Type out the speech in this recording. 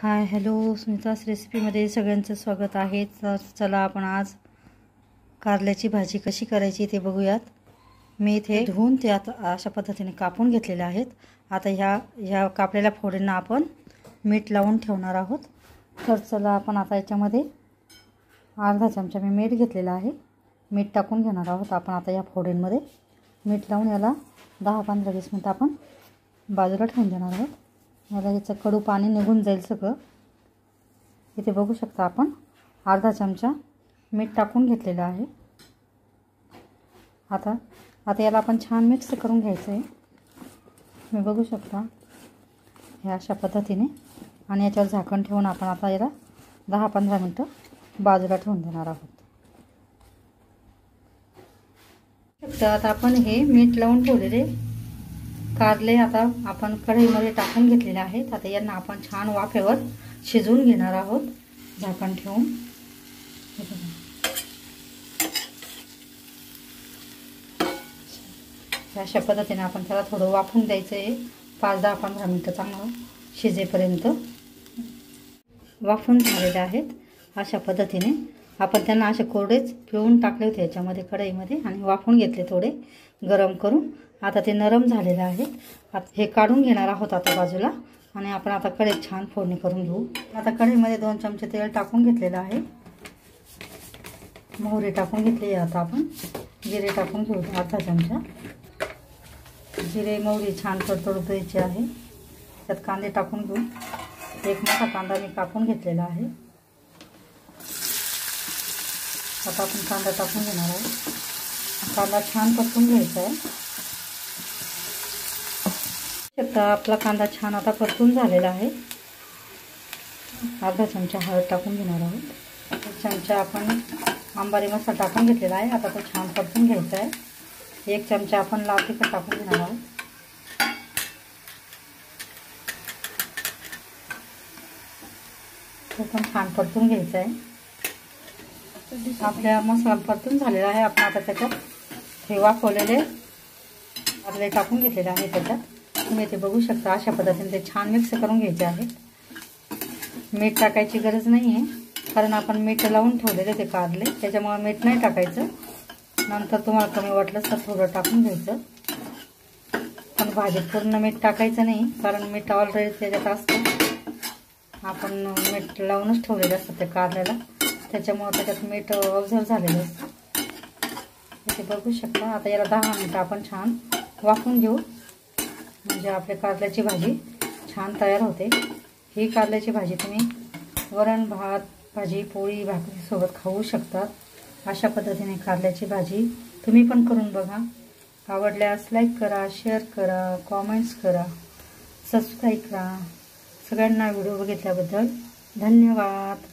Hi hello, सुनीतास रेसिपीमध्ये सगळ्यांचं स्वागत आहे। तर चला आपण आज कारल्याची भाजी कशी करायची ते बघूयात। मी इथे धुवून ते आता अशा पद्धतीने कापून घेतलेले आहेत। आता ह्या कापलेल्या फोडींना आपण मीठ लावून ठेवणार आहोत। तर चला आपण आता याच्यामध्ये अर्धा चमचा मी मीठ घेतलेला आहे, मीठ टाकून घेणार आहोत आपण आता या फोडींमध्ये। मीठ लावून याला 10-15-20 मिनिट आपण बाजूला ठेवून देणार आहोत। मला याचं कडू पाणी निघून जाईल सगळं। इथे बघू शकता आपण अर्धा चमचा मीठ टाकून घेतलेलं आहे। आता याला आपण छान मिक्स करून घ्यायचं आहे। तुम्ही बघू शकता हे अशा पद्धतीने, आणि याच्यावर झाकण ठेवून आपण आता याला 10-15 मिनिटं बाजूला ठेवून देणार आहोत। तर आता आपण हे मीठ लावून ठेवलेले कारले आता आपण कढईमध्ये टाकून घेतलेले आहेत। आता यांना आपण छान वाफेवर शिजवून घेणार आहोत झाकण ठेवून। अशा पद्धतीने आपण त्याला थोडं वाफून द्यायचं आहे, 5-10-15 मिनिटं चांगलं शिजेपर्यंत। वाफून झालेले आहेत अशा पद्धतीने। आपण त्यांना असे कोरडेच पिळून टाकले होते याच्यामध्ये कढईमध्ये आणि वाफून घेतले थोडे गरम करून। आता ते नरम झालेले आहेत। आता हे काढून घेणार आहोत आता बाजूला, आणि आपण आता कढईत छान फोडणी करून घेऊ। आता कढईमध्ये 2 चमचे तेल टाकून घेतलेलं आहे, मोहरी टाकून घेतली आहे। आता आपण जिरे टाकून घेऊ अर्धा चमचा। जिरे मोहरी छान तडतडू द्यायची आहे। त्यात कांदे टाकून घेऊ। एक मोठा कांदा मी कापून घेतलेला आहे। आता आपण कांदा टाकून घेणार आहोत। कांदा छान परतून घ्यायचा आहे। आता आपला कांदा छान आता परतून झालेला आहे। अर्धा चमचा हळद टाकून घेणार आहोत। 1 चमचा आपण अंबारी मसाला टाकून घेतलेला आहे। आता तो छान परतून घ्यायचा आहे। 1 चमचा आपण लाल तिखट टाकून घेणार आहोत। तो पण छान परतून घ्यायचा आहे। आपला मसाला परतून झालेला आहे। आपण आता त्याच्यात हे वाफवलेले कारले टाकून घेतलेले आहे त्याच्यात। तुम्ही ते बघू शकता अशा पद्धतीने ते छान मिक्स करून घ्यायचे आहे। मीठ टाकायची गरज नाही आहे, कारण आपण मीठ लावून ठेवलेले ते कारले, त्याच्यामुळे मीठ नाही टाकायचं। नंतर तुम्हाला कमी वाटलं तर थोडं टाकून घ्यायचं, पण भाजीत पूर्ण मीठ टाकायचं नाही, कारण मीठ ऑलरेडी त्याच्यात असतं। आपण मीठ लावूनच ठेवलेलं असतं त्या कारल्याला, त्याच्यामुळे त्याच्यात मीठ ऑब्झर्व झालेलं असतं। इथे बघू शकता आता याला 10 मिनिटं आपण छान वाफून घेऊ, म्हणजे आपल्या कारल्याची भाजी छान तयार होते। ही कारल्याची भाजी तुम्ही वरण भात, भाजी पोळी भाकरी सोबत खाऊ शकतात। अशा पद्धतीने कारल्याची भाजी तुम्ही पण करून बघा। आवडल्यास लाईक करा, शेअर करा, कॉमेंट्स करा, सबस्क्राईब करा। सगळ्यांना व्हिडिओ बघितल्याबद्दल धन्यवाद।